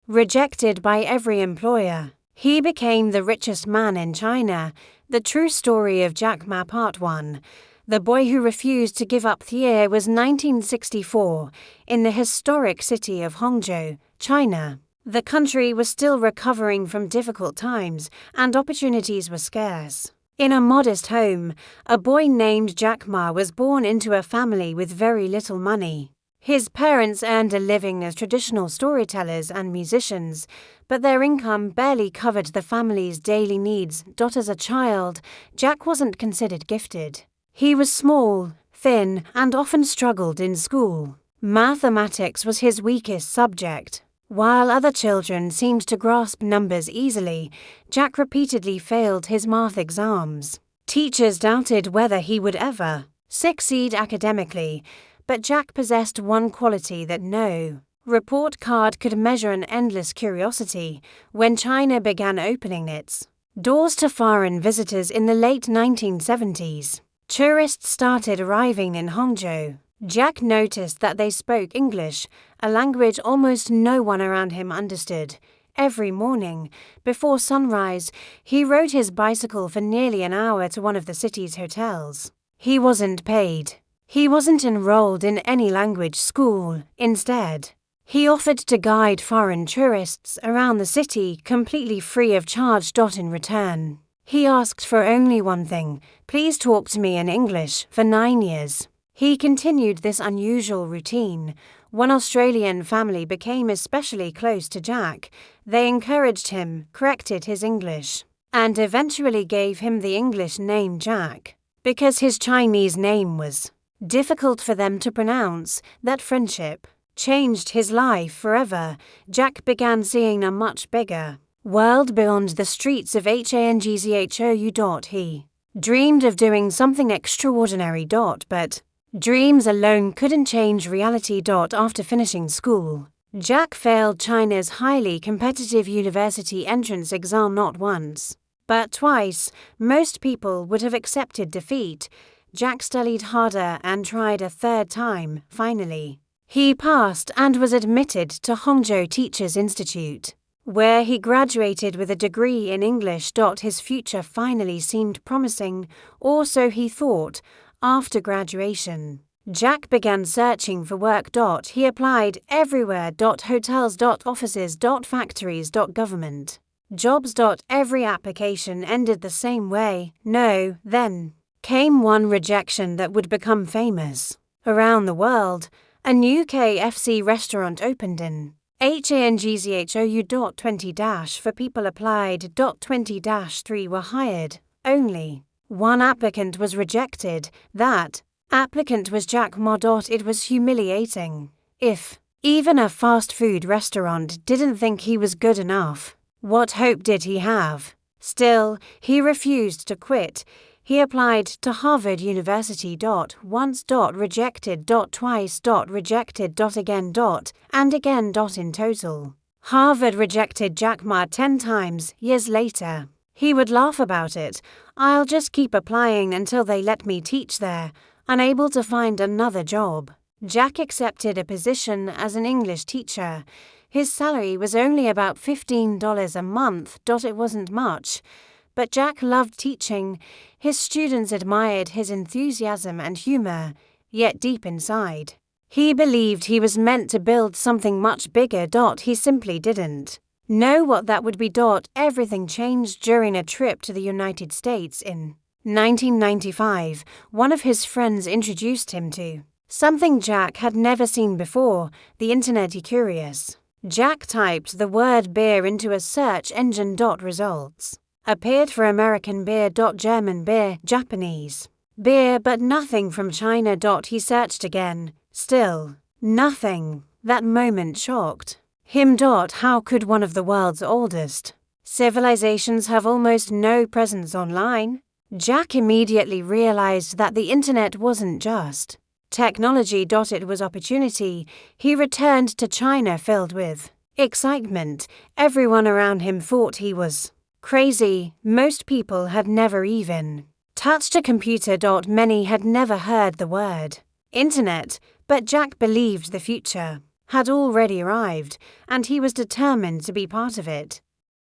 Rejected by every employer, he became the richest man in China. The true story of Jack Ma Part 1. The boy who refused to give up. The year was 1964, in the historic city of Hangzhou, China. The country was still recovering from difficult times, and opportunities were scarce. In a modest home, a boy named Jack Ma was born into a family with very little money. His parents earned a living as traditional storytellers and musicians, but their income barely covered the family's daily needs. As a child, Jack wasn't considered gifted. He was small, thin, and often struggled in school. Mathematics was his weakest subject. While other children seemed to grasp numbers easily, Jack repeatedly failed his math exams. Teachers doubted whether he would ever succeed academically, but Jack possessed one quality that no report card could measure: an endless curiosity. When China began opening its doors to foreign visitors in the late 1970s, tourists started arriving in Hangzhou. Jack noticed that they spoke English, a language almost no one around him understood. Every morning, before sunrise, he rode his bicycle for nearly an hour to one of the city's hotels. He wasn't paid. He wasn't enrolled in any language school. Instead, he offered to guide foreign tourists around the city completely free of charge. In return, he asked for only one thing: please talk to me in English. For 9 years, he continued this unusual routine. One Australian family became especially close to Jack. They encouraged him, corrected his English, and eventually gave him the English name Jack, because his Chinese name was difficult for them to pronounce. That friendship changed his life forever. Jack began seeing a much bigger world beyond the streets of Hangzhou. He dreamed of doing something extraordinary. But dreams alone couldn't change reality. After finishing school, Jack failed China's highly competitive university entrance exam not once, but twice. Most people would have accepted defeat. Jack studied harder and tried a third time. Finally, he passed and was admitted to Hangzhou Teachers Institute, where he graduated with a degree in English. His future finally seemed promising, or so he thought. After graduation, Jack began searching for work. He applied everywhere: hotels, offices, factories, government jobs. Every application ended the same way: no. Then came one rejection that would become famous around the world. A new KFC restaurant opened in Hangzhou. 20-4 people applied. 20-3 were hired. Only one applicant was rejected. That applicant was Jack Ma. It was humiliating. If even a fast food restaurant didn't think he was good enough, what hope did he have? Still, he refused to quit. He applied to Harvard University. Once. Rejected. Twice. Rejected. Again. And again. In total, Harvard rejected Jack Ma 10 times. Years later, he would laugh about it. I'll just keep applying until they let me teach there. Unable to find another job, Jack accepted a position as an English teacher. His salary was only about $15 a month. It wasn't much, but Jack loved teaching. His students admired his enthusiasm and humor, yet deep inside, he believed he was meant to build something much bigger. He simply didn't know what that would be. Everything changed during a trip to the United States in 1995. One of his friends introduced him to something Jack had never seen before: the internet. Curious, Jack typed the word beer into a search engine. Results appeared for American beer, German beer, Japanese beer, but nothing from China. He searched again. Still nothing. That moment shocked him. How could one of the world's oldest civilizations have almost no presence online? Jack immediately realized that the internet wasn't just technology. It was opportunity. He returned to China filled with excitement. Everyone around him thought he was crazy. Most people had never even touched a computer. Many had never heard the word internet, but Jack believed the future had already arrived, and he was determined to be part of it.